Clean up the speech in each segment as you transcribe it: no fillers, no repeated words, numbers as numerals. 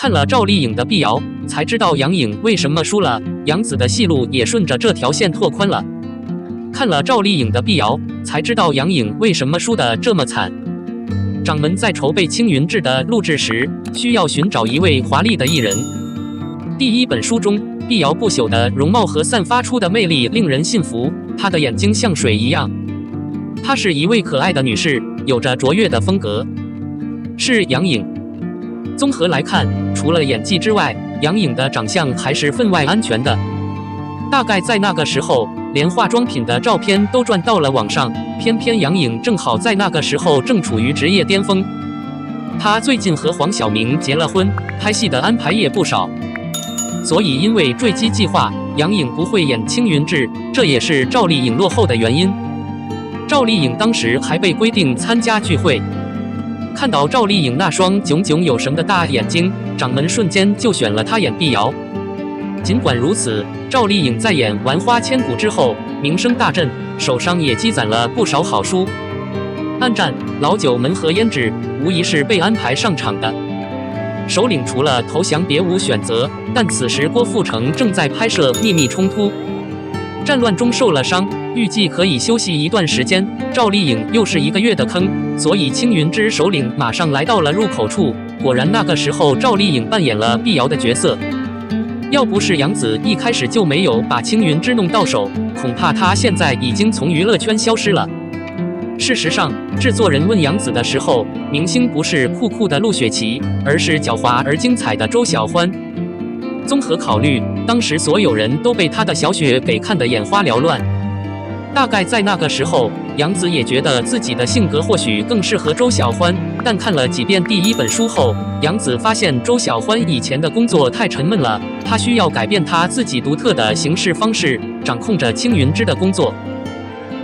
看了赵丽颖的碧瑶，才知道杨颖为什么输了，杨紫的戏路也顺着这条线拓宽了。看了赵丽颖的碧瑶，才知道杨颖为什么输得这么惨。掌门在筹备《青云志》的录制时，需要寻找一位华丽的艺人。第一本书中，碧瑶不朽的容貌和散发出的魅力令人信服，她的眼睛像水一样。她是一位可爱的女士，有着卓越的风格。是杨颖。综合来看，除了演技之外，杨颖的长相还是分外安全的。大概在那个时候，连化妆品的照片都转到了网上，偏偏杨颖正好在那个时候正处于职业巅峰。她最近和黄晓明结了婚，拍戏的安排也不少。所以因为坠机计划，杨颖不会演《青云志》，这也是赵丽颖落后的原因。赵丽颖当时还被规定参加聚会。看到赵丽颖那双炯炯有神的大眼睛，掌门瞬间就选了她演碧瑶。尽管如此，赵丽颖在演《万花千骨》之后名声大振，手上也积攒了不少好书。暗战、老九门和胭脂无疑是被安排上场的。首领除了投降别无选择，但此时郭富城正在拍摄《秘密冲突》，战乱中受了伤，预计可以休息一段时间。赵丽颖又是1个月的坑，所以青云之首领马上来到了入口处。果然那个时候赵丽颖扮演了碧瑶的角色。要不是杨紫一开始就没有把青云之弄到手，恐怕她现在已经从娱乐圈消失了。事实上，制作人问杨紫的时候，明星不是酷酷的陆雪琪，而是狡猾而精彩的周晓欢。综合考虑，当时所有人都被她的小雪给看得眼花缭乱。大概在那个时候，杨紫也觉得自己的性格或许更适合周晓欢，但看了几遍第一本书后，杨紫发现周晓欢以前的工作太沉闷了，她需要改变她自己独特的行事方式，掌控着青云之的工作。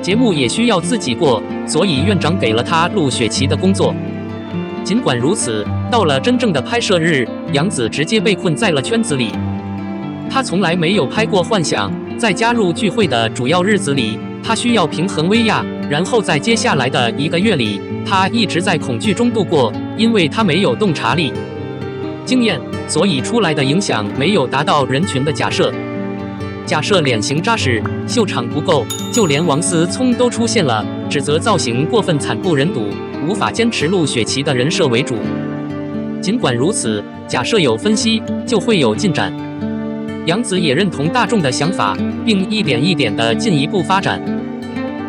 节目也需要自己过，所以院长给了她陆雪琪的工作。尽管如此，到了真正的拍摄日，杨紫直接被困在了圈子里。她从来没有拍过幻想，在加入聚会的主要日子里，她需要平衡威亚，然后在接下来的1个月里，她一直在恐惧中度过，因为她没有洞察力、经验，所以出来的影响没有达到人群的假设。假设脸型扎实，秀场不够，就连王思聪都出现了，指责造型过分惨不忍睹，无法坚持陆雪琪的人设为主。尽管如此，假设有分析，就会有进展。杨紫也认同大众的想法，并一点一点地进一步发展。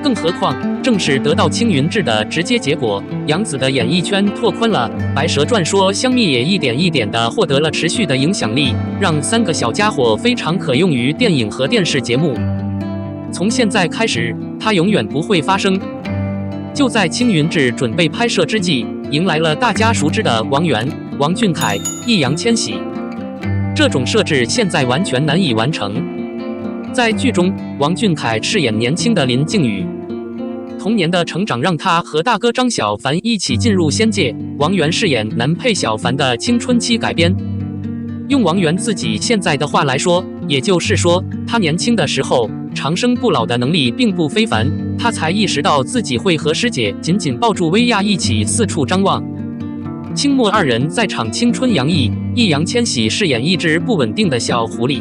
更何况，正是得到青云志的直接结果，杨紫的演艺圈拓宽了，《白蛇传说》香蜜也一点一点地获得了持续的影响力，让3个小家伙非常可用于电影和电视节目。从现在开始，它永远不会发生。就在青云志准备拍摄之际，迎来了大家熟知的王源、王俊凯、易烊千玺。这种设置现在完全难以完成。在剧中，王俊凯饰演年轻的林靖宇，童年的成长让他和大哥张小凡一起进入仙界。王源饰演男配小凡的青春期改编。用王源自己现在的话来说，也就是说，他年轻的时候长生不老的能力并不非凡，他才意识到自己会和师姐紧紧抱住薇娅一起四处张望。清末2人在场青春洋溢，易烊千玺饰演一只不稳定的小狐狸。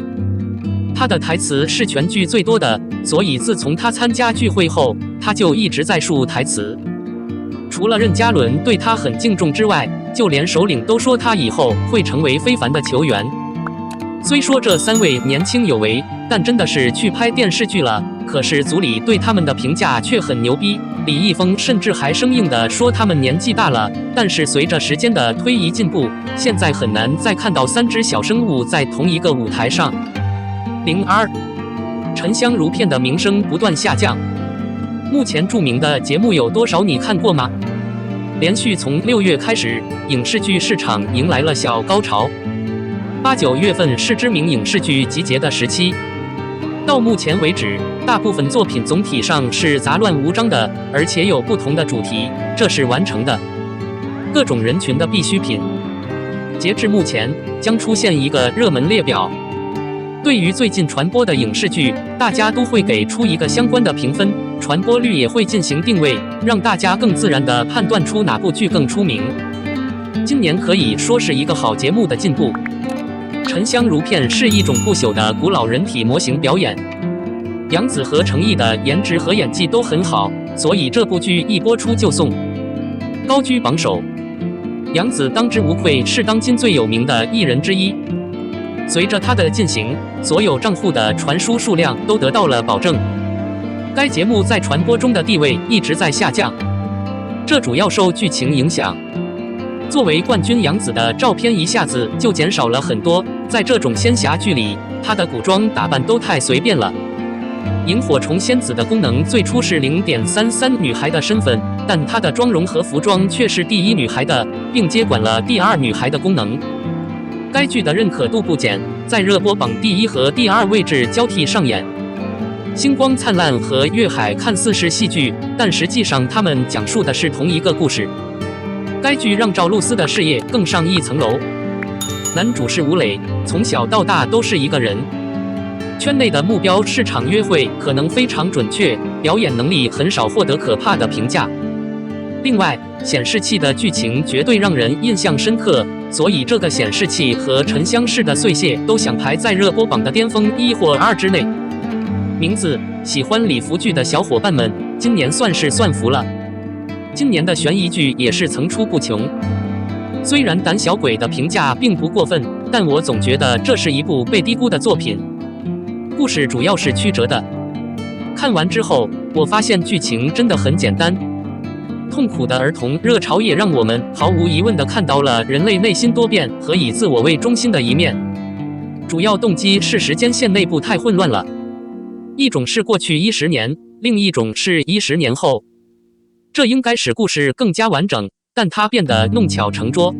他的台词是全剧最多的，所以自从他参加聚会后，他就一直在述台词。除了任嘉伦对他很敬重之外，就连首领都说他以后会成为非凡的球员。虽说这3位年轻有为，但真的是去拍电视剧了。可是组里对他们的评价却很牛逼，李易峰甚至还生硬地说他们年纪大了。但是随着时间的推移进步，现在很难再看到3只小生物在同一个舞台上。02沉香如片的名声不断下降。目前著名的节目有多少你看过吗？连续从6月开始，影视剧市场迎来了小高潮。8、9月份是知名影视剧集结的时期。到目前为止，大部分作品总体上是杂乱无章的，而且有不同的主题，这是完成的各种人群的必需品。截至目前，将出现一个热门列表。对于最近传播的影视剧，大家都会给出一个相关的评分，传播率也会进行定位，让大家更自然地判断出哪部剧更出名。今年可以说是一个好节目的进步。沉香如片是一种不朽的古老人体模型表演，杨紫和程毅的颜值和演技都很好，所以这部剧一播出就送，高居榜首。杨紫当之无愧是当今最有名的艺人之一。随着她的进行，所有账户的传输数量都得到了保证。该节目在传播中的地位一直在下降，这主要受剧情影响。作为冠军杨紫的照片一下子就减少了很多，在这种仙侠剧里，她的古装打扮都太随便了。萤火虫仙子的功能最初是0.33女孩的身份，但她的妆容和服装却是第一女孩的，并接管了第二女孩的功能。该剧的认可度不减，在热播榜第1和第2位置交替上演。星光灿烂和月海看似是戏剧，但实际上他们讲述的是同一个故事。该剧让赵露思的事业更上一层楼。男主是吴磊，从小到大都是一个人。圈内的目标市场约会可能非常准确，表演能力很少获得可怕的评价。另外，显示器的剧情绝对让人印象深刻，所以这个显示器和沉香式的碎屑都想排在热播榜的巅峰1或2之内。名字，喜欢礼服剧的小伙伴们，今年算是算服了。今年的悬疑剧也是层出不穷。虽然胆小鬼的评价并不过分，但我总觉得这是一部被低估的作品。故事主要是曲折的。看完之后，我发现剧情真的很简单。痛苦的儿童热潮也让我们毫无疑问地看到了人类内心多变和以自我为中心的一面。主要动机是时间线内部太混乱了，一种是过去10年，另一种是10年后。这应该使故事更加完整，但它变得弄巧成拙。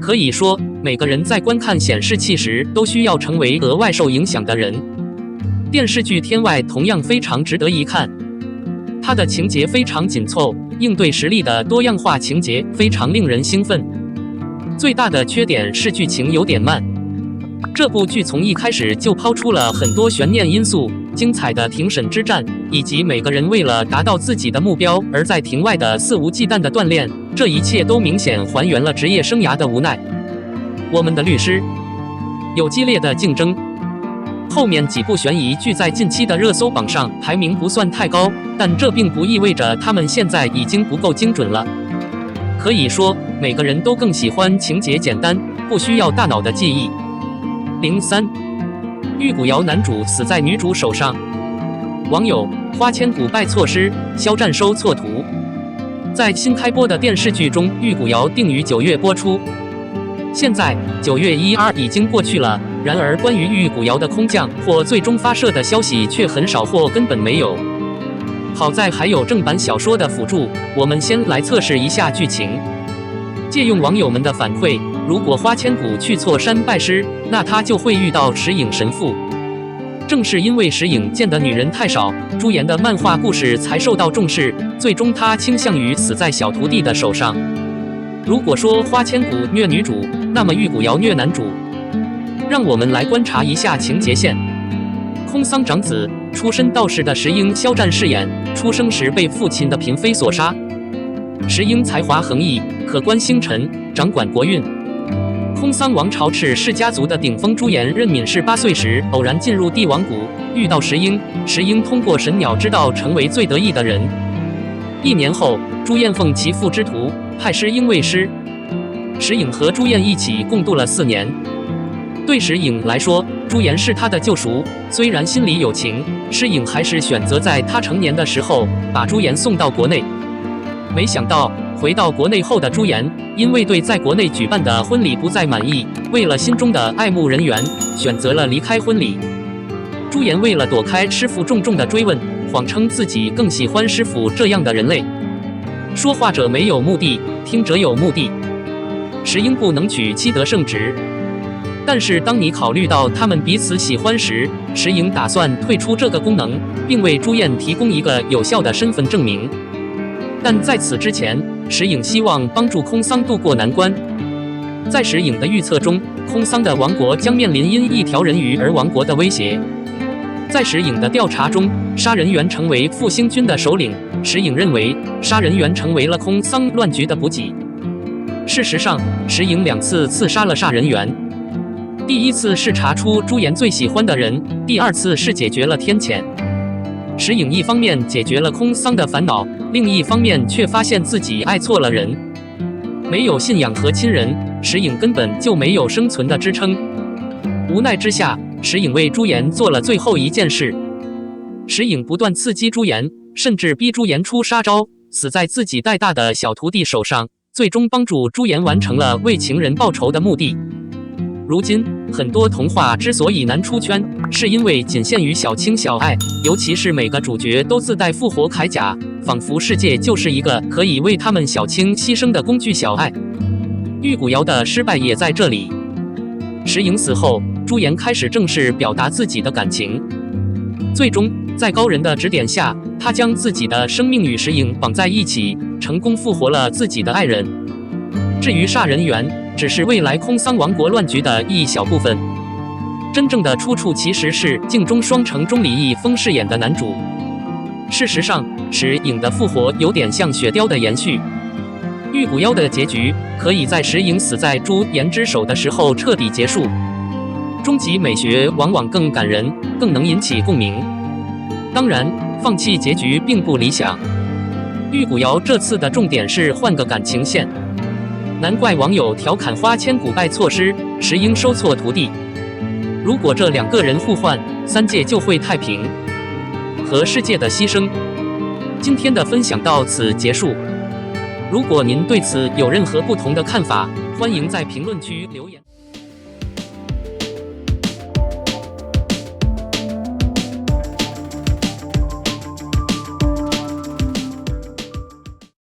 可以说，每个人在观看显示器时都需要成为额外受影响的人。电视剧《天外》同样非常值得一看，它的情节非常紧凑，应对实力的多样化情节非常令人兴奋。最大的缺点是剧情有点慢。这部剧从一开始就抛出了很多悬念因素，精彩的庭审之战，以及每个人为了达到自己的目标而在庭外的肆无忌惮的锻炼，这一切都明显还原了职业生涯的无奈。我们的律师有激烈的竞争。后面几部悬疑剧在近期的热搜榜上排名不算太高，但这并不意味着他们现在已经不够精准了。可以说，每个人都更喜欢情节简单，不需要大脑的记忆。03，玉骨遥男主死在女主手上。网友：花千骨拜错师，肖战收错徒。在新开播的电视剧中，玉骨遥定于9月播出。现在9月1日已经过去了，然而关于玉骨遥的空降或最终发射的消息却很少或根本没有。好在还有正版小说的辅助，我们先来测试一下剧情。借用网友们的反馈，如果花千骨去错山拜师，那他就会遇到石影神父。正是因为石影见的女人太少，朱颜的漫画故事才受到重视，最终他倾向于死在小徒弟的手上。如果说花千骨虐女主，那么玉骨遥虐男主。让我们来观察一下情节线。空桑长子，出身道士的石英肖战饰演，出生时被父亲的嫔妃所杀。石英才华横溢，可观星辰，掌管国运。空桑王朝赤氏家族的顶峰朱颜任敏18岁时偶然进入帝王谷，遇到石英，石英通过神鸟之道成为最得意的人。1年后，朱燕奉其父之徒，派石英为师。石影和朱燕一起共度了4年。对石影来说，朱颜是他的救赎，虽然心里有情，石影还是选择在他成年的时候把朱颜送到国内。没想到回到国内后的朱颜，因为对在国内举办的婚礼不再满意，为了心中的爱慕人缘，选择了离开婚礼。朱颜为了躲开师傅重重的追问，谎称自己更喜欢师傅这样的人类。说话者没有目的，听者有目的。石英不能娶妻得圣旨，但是当你考虑到他们彼此喜欢时，石影打算退出这个功能，并为朱燕提供一个有效的身份证明。但在此之前，石影希望帮助空桑渡过难关。在石影的预测中，空桑的王国将面临因一条人鱼而亡国的威胁。在石影的调查中，杀人猿成为复兴军的首领，石影认为杀人猿成为了空桑乱局的补给。事实上，石颖2次刺杀了杀人源。第一次是查出朱颜最喜欢的人，第2次是解决了天谴。石颖一方面解决了空桑的烦恼，另一方面却发现自己爱错了人。没有信仰和亲人，石颖根本就没有生存的支撑。无奈之下，石颖为朱颜做了最后一件事。石颖不断刺激朱颜，甚至逼朱颜出杀招，死在自己带大的小徒弟手上，最终帮助朱颜完成了为情人报仇的目的。如今，很多童话之所以难出圈，是因为仅限于小情小爱，尤其是每个主角都自带复活铠甲，仿佛世界就是一个可以为他们小青牺牲的工具小爱。玉骨遥的失败也在这里。石颖死后，朱颜开始正式表达自己的感情，最终在高人的指点下，他将自己的生命与石颖绑在一起，成功复活了自己的爱人。至于杀人源，只是未来空桑王国乱局的一小部分，真正的出处其实是镜中双城中李易峰饰演的男主。事实上，石颖的复活有点像雪雕的延续。玉骨妖的结局可以在石颖死在朱颜之手的时候彻底结束。终极美学往往更感人，更能引起共鸣。当然，放弃结局并不理想。玉骨遥这次的重点是换个感情线，难怪网友调侃花千骨拜错师，石英收错徒弟。如果这2个人互换，3界就会太平。和世界的牺牲。今天的分享到此结束。如果您对此有任何不同的看法，欢迎在评论区留言。